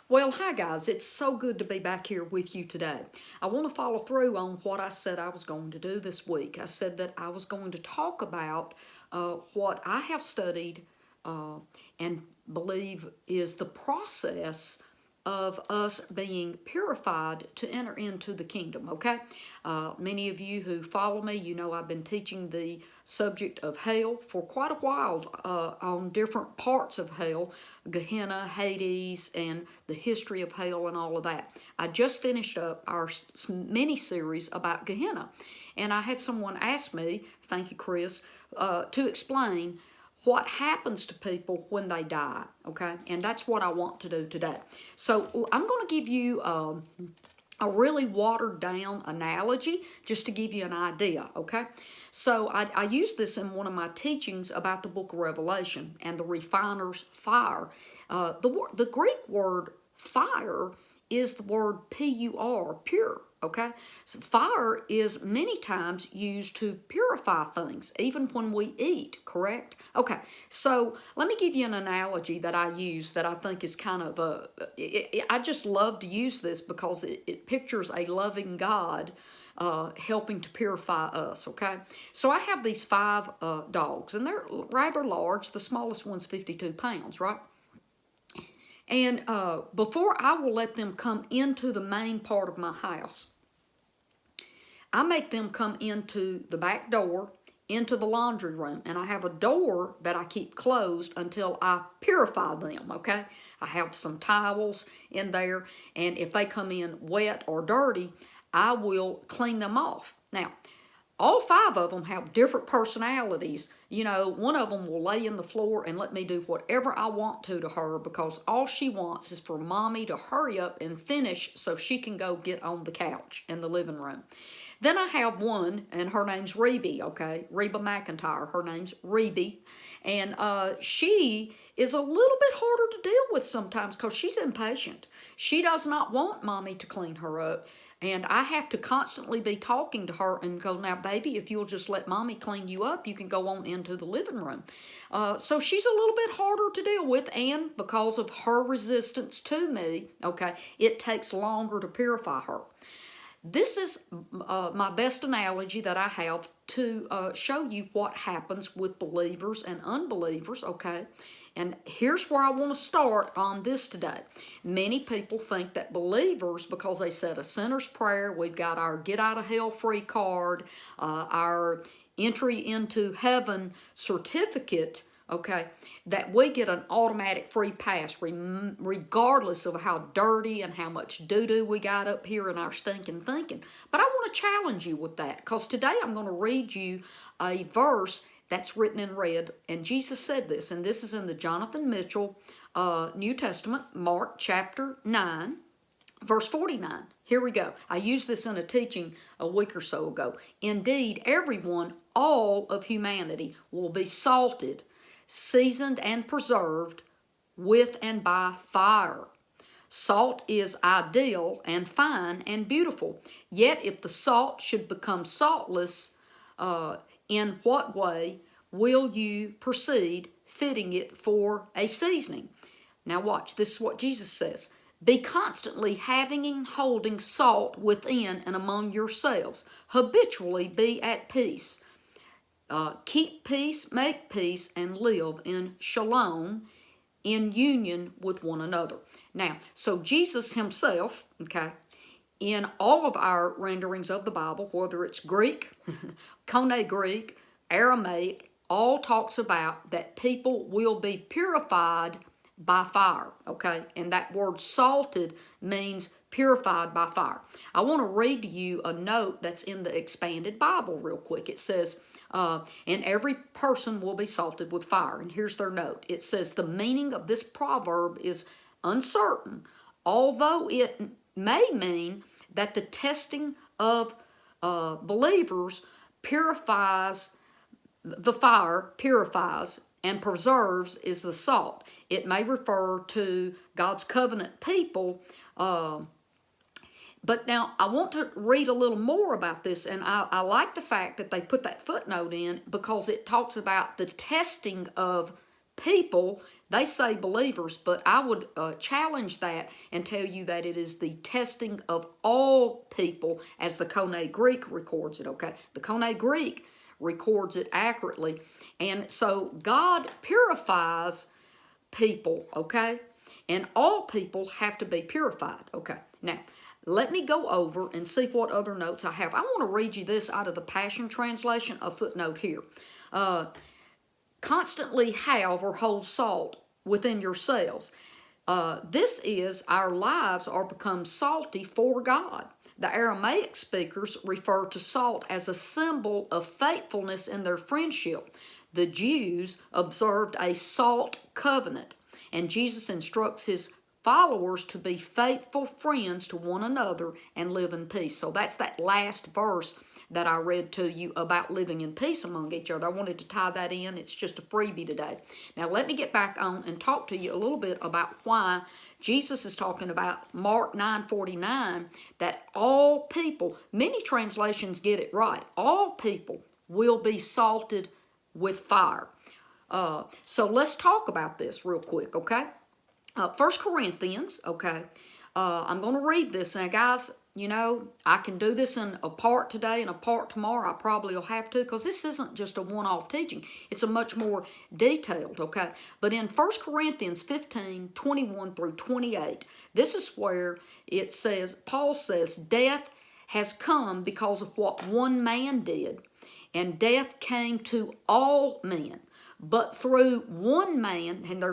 Well, hi guys, it's so good to be back here with you today. I want to follow through on what I said I was going to do this week. I said that I was going to talk about what I have studied uh, and believe is the process of us being purified to enter into the kingdom, okay? Many of you who follow me, you know I've been teaching the subject of hell for quite a while on different parts of hell, Gehenna, Hades, and the history of hell and all of that. I just finished up our mini-series about Gehenna, and I had someone ask me, thank you Chris, to explain what happens to people when they die, okay? And that's what I want to do today. So I'm going to give you a really watered down analogy just to give you an idea, okay? So I use this in one of my teachings about the book of Revelation and the refiner's fire. The Greek word fire is the word P-U-R, pure, okay? So fire is many times used to purify things, even when we eat, correct? Okay, so let me give you an analogy that I use that I think is kind of I just love to use this because it pictures a loving God helping to purify us, okay? So I have these 5 dogs, and they're rather large. The smallest one's 52 pounds, right? And before I will let them come into the main part of my house, I make them come into the back door, into the laundry room, and I have a door that I keep closed until I purify them, okay? I have some towels in there, and if they come in wet or dirty, I will clean them off. Now, all 5 of them have different personalities. You know, one of them will lay in the floor and let me do whatever I want to her because all she wants is for mommy to hurry up and finish so she can go get on the couch in the living room. Then I have one, and her name's Reby, okay? Reba McIntyre, her name's Reby. And she is a little bit harder to deal with sometimes because she's impatient. She does not want mommy to clean her up. And I have to constantly be talking to her and go, now, baby, if you'll just let mommy clean you up, you can go on into the living room. So she's a little bit harder to deal with, and because of her resistance to me, okay, it takes longer to purify her. This is my best analogy that I have to show you what happens with believers and unbelievers, okay? And here's where I want to start on this today. Many people think that believers, because they said a sinner's prayer, we've got our get out of hell free card, our entry into heaven certificate, okay, that we get an automatic free pass regardless of how dirty and how much doo-doo we got up here in our stinking thinking. But I want to challenge you with that because today I'm going to read you a verse that's written in red, and Jesus said this, and this is in the Jonathan Mitchell New Testament, Mark chapter 9, verse 49. Here we go. I used this in a teaching a week or so ago. Indeed, everyone, all of humanity, will be salted, seasoned and preserved with and by fire. Salt is ideal and fine and beautiful. Yet if the salt should become saltless, in what way will you proceed fitting it for a seasoning? Now watch, this is what Jesus says. Be constantly having and holding salt within and among yourselves. Habitually be at peace. Keep peace, make peace, and live in shalom, in union with one another. Now, so Jesus himself, okay, in all of our renderings of the Bible, whether it's Greek, Koine Greek, Aramaic, all talks about that people will be purified by fire, okay? And that word salted means purified by fire. I want to read to you a note that's in the Expanded Bible real quick. It says, and every person will be salted with fire. And here's their note. It says, the meaning of this proverb is uncertain, although it may mean that the testing of believers purifies, the fire purifies and preserves is the salt. It may refer to God's covenant people, but now I want to read a little more about this, and I like the fact that they put that footnote in because it talks about the testing of people They say believers, but I would challenge that and tell you that it is the testing of all people, as the Koine Greek records it, okay? The Koine Greek records it accurately. And so God purifies people, okay? And all people have to be purified, okay? Now, let me go over and see what other notes I have. I want to read you this out of the Passion Translation, a footnote here. Constantly have or hold salt within yourselves. This is, our lives are become salty for God. The Aramaic speakers refer to salt as a symbol of faithfulness in their friendship. The Jews observed a salt covenant, and Jesus instructs his followers to be faithful friends to one another and live in peace. So that's that last verse that I read to you about living in peace among each other. I wanted to tie that in. It's just a freebie today. Now let me get back on and talk to you a little bit about why Jesus is talking about Mark 9:49, that all people, many translations get it right, all people will be salted with fire. So let's talk about this real quick, okay? 1 Corinthians, okay? I'm going to read this. Now, guys, you know, I can do this in a part today and a part tomorrow. I probably will have to, because this isn't just a one-off teaching. It's a much more detailed, okay? But in 1 Corinthians 15:21 through 28, this is where it says, Paul says, death has come because of what one man did, and death came to all men. But through one man, and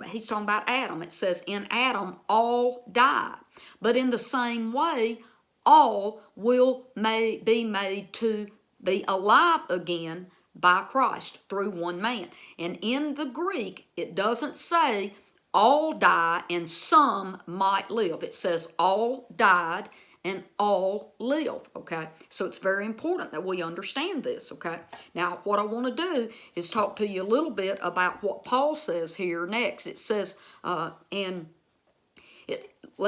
he's talking about Adam, it says, in Adam all die. But in the same way, all will be made to be alive again by Christ through one man. And in the Greek, it doesn't say all die and some might live. It says all died and all live, okay? So it's very important that we understand this, okay? Now, what I want to do is talk to you a little bit about what Paul says here next. It says, let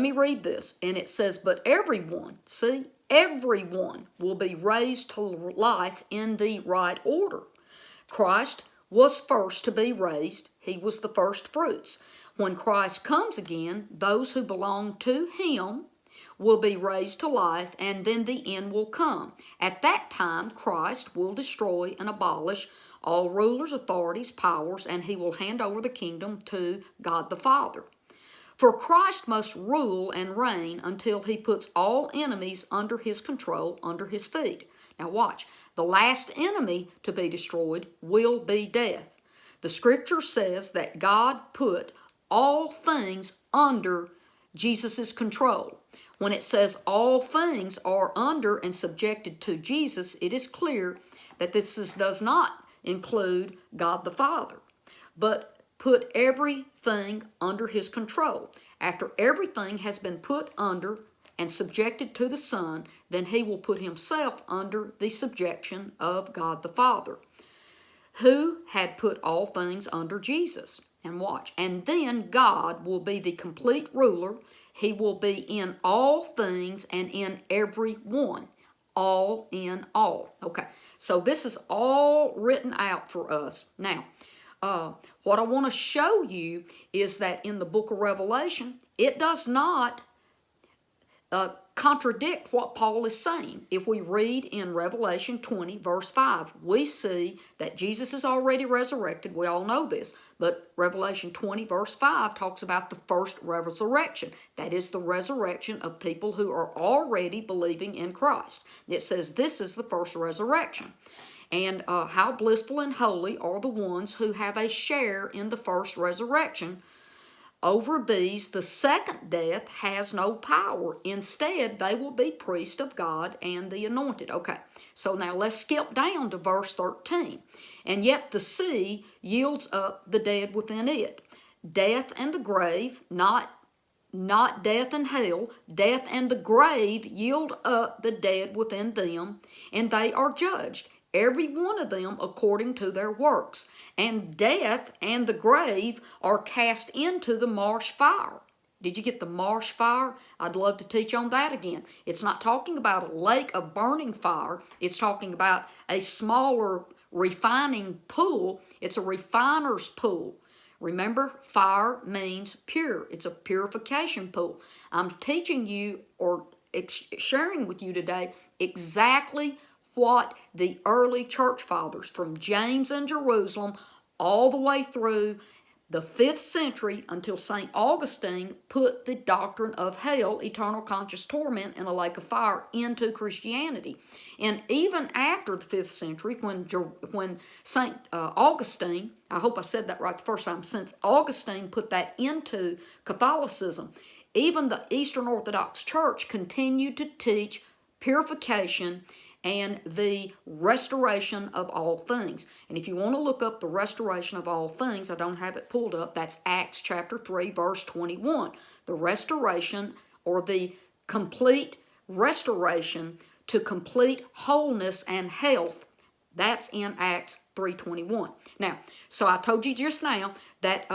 me read this, and it says, but everyone, see, everyone will be raised to life in the right order. Christ was first to be raised. He was the first fruits. When Christ comes again, those who belong to him will be raised to life, and then the end will come. At that time, Christ will destroy and abolish all rulers, authorities, powers, and he will hand over the kingdom to God the Father. For Christ must rule and reign until he puts all enemies under his control, under his feet. Now watch. The last enemy to be destroyed will be death. The scripture says that God put all things under Jesus' control. When it says all things are under and subjected to Jesus, it is clear that this does not include God the Father, but put everything under his control. After everything has been put under and subjected to the Son, then he will put himself under the subjection of God the Father, who had put all things under Jesus. And watch. And then God will be the complete ruler. He will be in all things and in every one. All in all. Okay. So this is all written out for us. Now, what I want to show you is that in the book of Revelation, it does not contradict what Paul is saying. If we read in Revelation 20, verse 5, we see that Jesus is already resurrected. We all know this. But Revelation 20, verse 5 talks about the first resurrection. That is the resurrection of people who are already believing in Christ. It says this is the first resurrection. And how blissful and holy are the ones who have a share in the first resurrection. Over these, the second death has no power. Instead, they will be priests of God and the anointed. Okay, so now let's skip down to verse 13. And yet the sea yields up the dead within it. Death and the grave, not death and hell, death and the grave yield up the dead within them, and they are judged, every one of them according to their works. And death and the grave are cast into the marsh fire. Did you get the marsh fire? I'd love to teach on that again. It's not talking about a lake of burning fire. It's talking about a smaller refining pool. It's a refiner's pool. Remember, fire means pure. It's a purification pool. I'm teaching you or sharing with you today exactly what the early church fathers from James in Jerusalem all the way through the 5th century until St. Augustine put the doctrine of hell, eternal conscious torment in a lake of fire, into Christianity. And even after the 5th century, when St. Augustine, I hope I said that right the first time, since Augustine put that into Catholicism, even the Eastern Orthodox Church continued to teach purification and the restoration of all things. And if you want to look up the restoration of all things, I don't have it pulled up, that's Acts chapter 3, verse 21. The restoration, or the complete restoration to complete wholeness and health, that's in Acts 3:21. Now, so I told you just now that,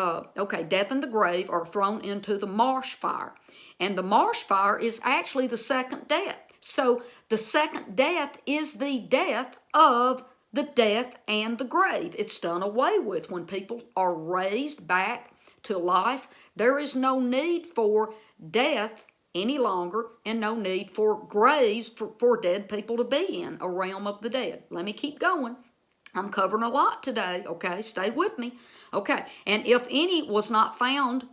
death and the grave are thrown into the marsh fire. And the marsh fire is actually the second death. So the second death is the death of the death and the grave. It's done away with. When people are raised back to life, there is no need for death any longer and no need for graves for dead people to be in, a realm of the dead. Let me keep going. I'm covering a lot today, okay? Stay with me. Okay, and if any was not found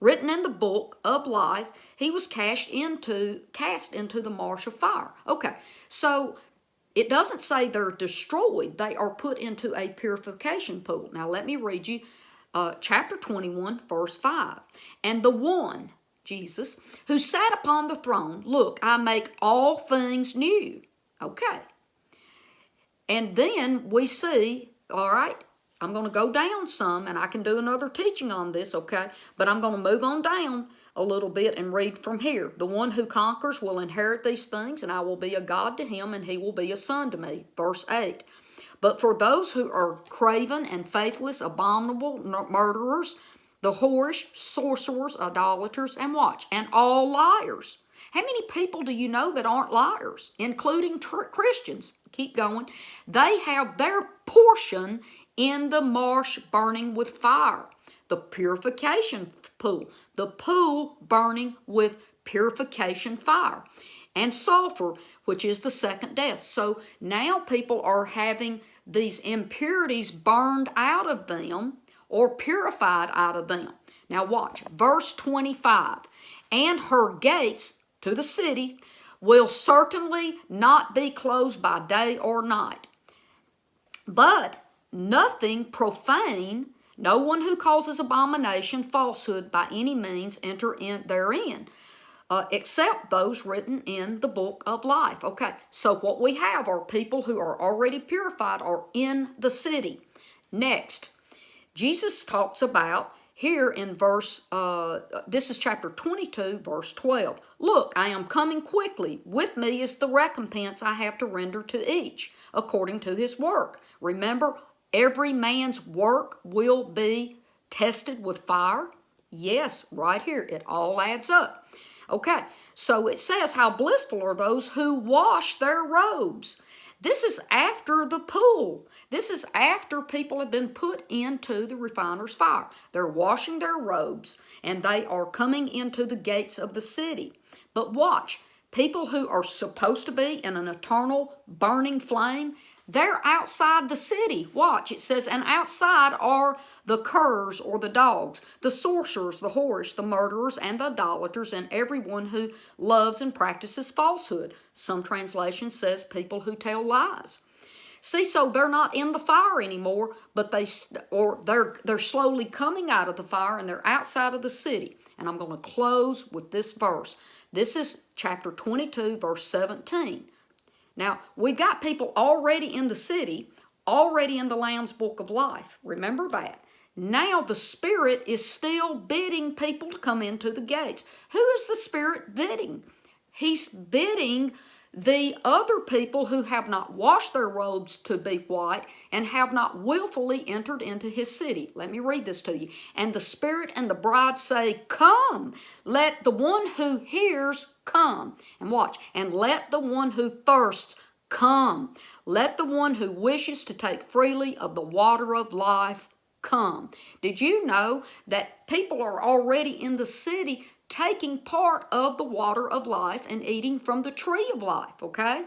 written in the book of life, he was cast into the marsh of fire. Okay, so it doesn't say they're destroyed. They are put into a purification pool. Now let me read you chapter 21, verse 5. And the one, Jesus, who sat upon the throne, look, I make all things new. Okay. And then we see, all right, I'm going to go down some, and I can do another teaching on this, okay? But I'm going to move on down a little bit and read from here. The one who conquers will inherit these things, and I will be a God to him, and he will be a son to me. Verse 8. But for those who are craven and faithless, abominable, murderers, the whorish, sorcerers, idolaters, and watch, and all liars. How many people do you know that aren't liars, including Christians? Keep going. They have their portion in the marsh burning with fire, the purification pool, the pool burning with purification fire, and sulfur, which is the second death. So now people are having these impurities burned out of them or purified out of them. Now watch, verse 25. And her gates to the city will certainly not be closed by day or night. But nothing profane, no one who causes abomination, falsehood by any means enter in therein, except those written in the book of life. Okay, so what we have are people who are already purified are in the city. Next, Jesus talks about here in verse, this is chapter 22, verse 12. Look, I am coming quickly. With me is the recompense I have to render to each, according to his work. Remember, every man's work will be tested with fire. Yes, right here, it all adds up. Okay, so it says, how blissful are those who wash their robes. This is after the pool. This is after people have been put into the refiner's fire. They're washing their robes, and they are coming into the gates of the city. But watch, people who are supposed to be in an eternal burning flame, they're outside the city. Watch, it says, and outside are the curs or the dogs, the sorcerers, the whorish, the murderers, and the idolaters, and everyone who loves and practices falsehood. Some translation says people who tell lies. See, so they're not in the fire anymore, but they're slowly coming out of the fire, and they're outside of the city. And I'm going to close with this verse. This is chapter 22, verse 17. Now, we've got people already in the city, already in the Lamb's Book of Life. Remember that. Now the Spirit is still bidding people to come into the gates. Who is the Spirit bidding? He's bidding the other people who have not washed their robes to be white and have not willfully entered into his city. Let me read this to you. And the Spirit and the bride say, come. Let the one who hears come. And watch. And let the one who thirsts come. Let the one who wishes to take freely of the water of life come. Did you know that people are already in the city taking part of the water of life and eating from the tree of life, okay?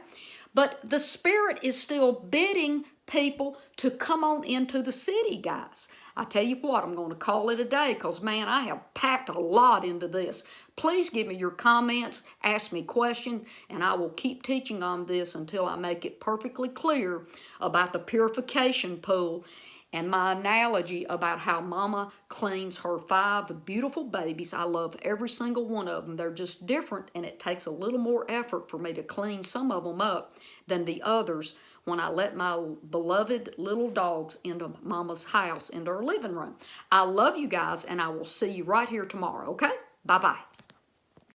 But the Spirit is still bidding people to come on into the city, guys. I tell you what, I'm going to call it a day because, man, I have packed a lot into this. Please give me your comments, ask me questions, and I will keep teaching on this until I make it perfectly clear about the purification pool and my analogy about how Mama cleans her 5 beautiful babies. I love every single one of them. They're just different, and it takes a little more effort for me to clean some of them up than the others when I let my beloved little dogs into Mama's house, into her living room. I love you guys, and I will see you right here tomorrow, okay? Bye-bye.